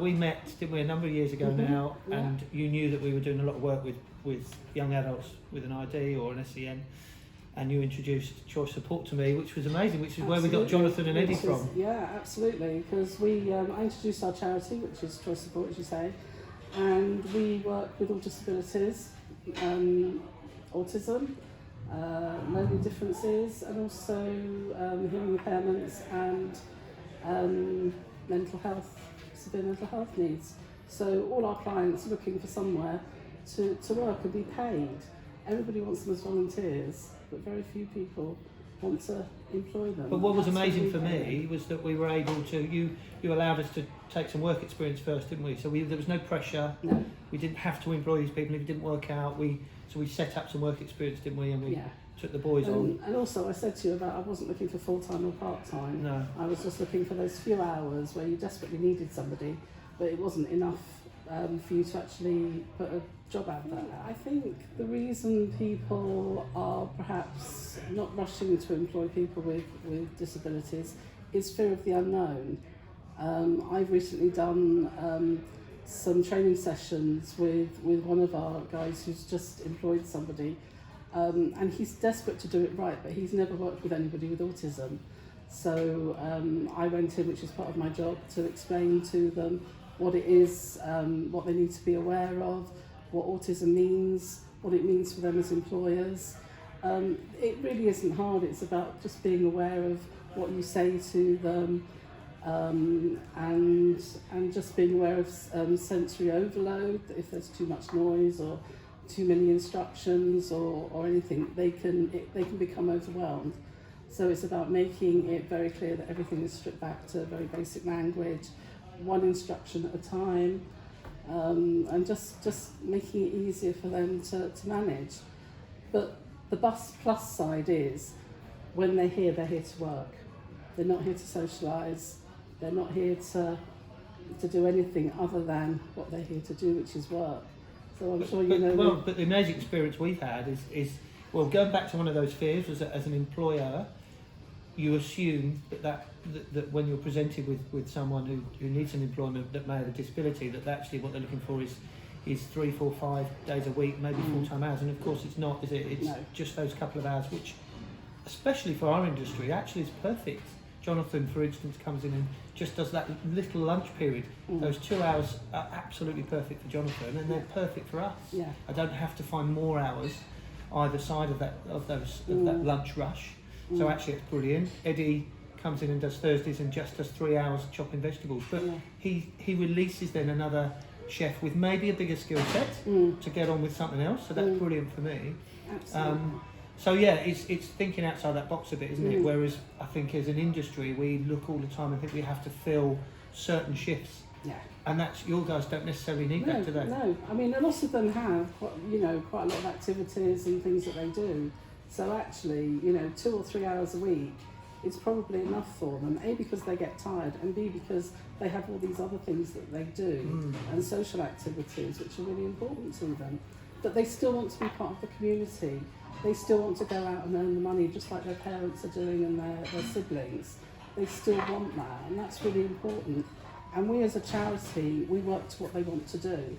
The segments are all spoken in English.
We met, didn't we, a number of years ago now, and you knew that we were doing a lot of work with young adults with an ID or an SEN, and you introduced Choice Support to me, which was amazing, which is where we got Jonathan and Eddie from. Yeah, absolutely, because I introduced our charity, which is Choice Support, as you say, and we work with all disabilities, autism, learning differences, and also hearing impairments and severe mental health needs. So all our clients are looking for somewhere to work and be paid. Everybody wants them as volunteers, but very few people want to employ them. But what was amazing for me was that we were able to, you allowed us to take some work experience first, didn't we? So there was no pressure. No. We didn't have to employ these people if it didn't work out. So we set up some work experience, didn't we? And we took the boys on. And also I said to you about I wasn't looking for full-time or part-time. No. I was just looking for those few hours where you desperately needed somebody, but it wasn't enough for you to actually put a job out there. I think the reason people are perhaps not rushing to employ people with disabilities is fear of the unknown. I've recently done some training sessions with one of our guys who's just employed somebody, and he's desperate to do it right, but he's never worked with anybody with autism. So I went in, which is part of my job, to explain to them what it is, what they need to be aware of, what autism means, what it means for them as employers. It really isn't hard, it's about just being aware of what you say to them, and just being aware of sensory overload. If there's too much noise or too many instructions or anything, they can become overwhelmed. So it's about making it very clear that everything is stripped back to very basic language, one instruction at a time, and just making it easier for them to manage. But the plus side is, when they're here to work. They're not here to socialise. They're not here to do anything other than what they're here to do, which is work. So I'm sure you know. Well, but the amazing experience we've had is going back to one of those fears, was that as an employer, you assume that when you're presented with someone who needs some employment that may have a disability, that actually what they're looking for is 3, 4, 5 days a week, maybe full-time hours. And of course it's not, is it? It's just those couple of hours, which, especially for our industry, actually is perfect. Jonathan, for instance, comes in and just does that little lunch period. Those 2 hours are absolutely perfect for Jonathan, and they're perfect for us. Yeah. I don't have to find more hours either side of that lunch rush. So actually it's brilliant. Eddie comes in and does Thursdays and just does 3 hours chopping vegetables. But he releases then another chef with maybe a bigger skill set to get on with something else. So that's brilliant for me. Absolutely. So yeah, it's thinking outside that box a bit, isn't it? Whereas I think as an industry, we look all the time and think we have to fill certain shifts. Yeah. And that's, your guys don't necessarily need that, do they? No, I mean, a lot of them have quite a lot of activities and things that they do. So actually, 2 or 3 hours a week is probably enough for them. A, because they get tired, and B, because they have all these other things that they do and social activities which are really important to them. But they still want to be part of the community. They still want to go out and earn the money just like their parents are doing and their siblings. They still want that, and that's really important. And we as a charity, we work to what they want to do.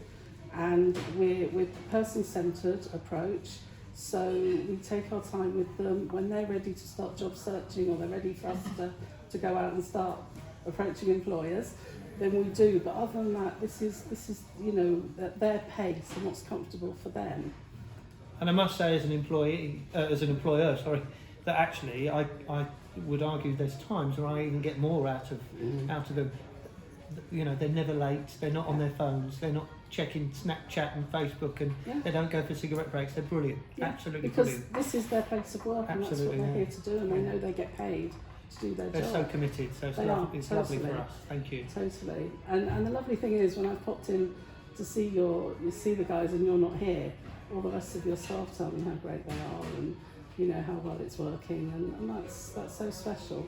And we're a person-centred approach. So we take our time with them when they're ready to start job searching, or they're ready for us to go out and start approaching employers, then we do. But other than that, this is at their pace and what's comfortable for them. And I must say, as an employer, that actually I would argue there's times where I even get more out of them. They're never late. They're not on their phones. They're not checking Snapchat and Facebook, and they don't go for cigarette breaks. They're brilliant, absolutely brilliant. Because this is their place of work, and that's what they're here to do, and they know they get paid to do their job. They're so committed, so it's lovely for us. Thank you. Totally. And the lovely thing is, when I've popped in to see the guys and you're not here, all the rest of your staff tell me how great they are and how well it's working, and that's so special.